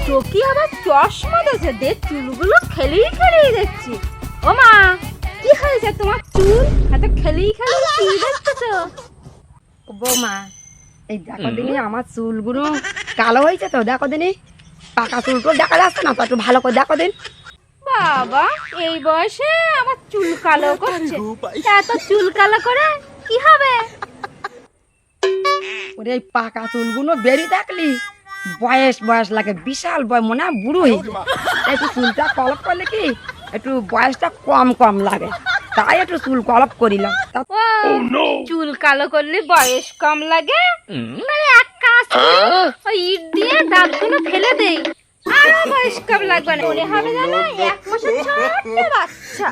চোখে আবার চশমা দিয়েছে, দে চুলগুলো খেলেই খেলেই দেখছি। ও মা, কি হয়েছে তোমার চুল এত খেলেই খেলেই কি দেখতেছো? বৌমা, এই দেখো দিনি আমার চুলগুলো কালো হয়েছে তো, দেখো দিনি পাকা চুল তো দেখা যাচ্ছে না তো, একটু ভালো করে দেখো দিন। বাবা, এই বয়সে আমার চুল কালো করছে? এত চুল কালো করে কি হবে? ওরে এই পাকা চুলগুলো বেরিয়ে থাকলি বয়স বয়স লাগে, বিশাল বয়স, মনে হয় বুড়ো হয়ে যায়। একটু চুলটা কলপ করলে কি একটু বয়সটা কম কম লাগে, তাই একটু চুল কলপ করিলাম। ও, চুল কালো করলে বয়স কম লাগে? তাহলে এক কাজ করি, ওই ইট দিয়ে দাঁতগুলো ফেলে দেই, আরো বয়স কম লাগবে না। মনে হবে যেন 1 মাসের ছোট্ট বাচ্চা।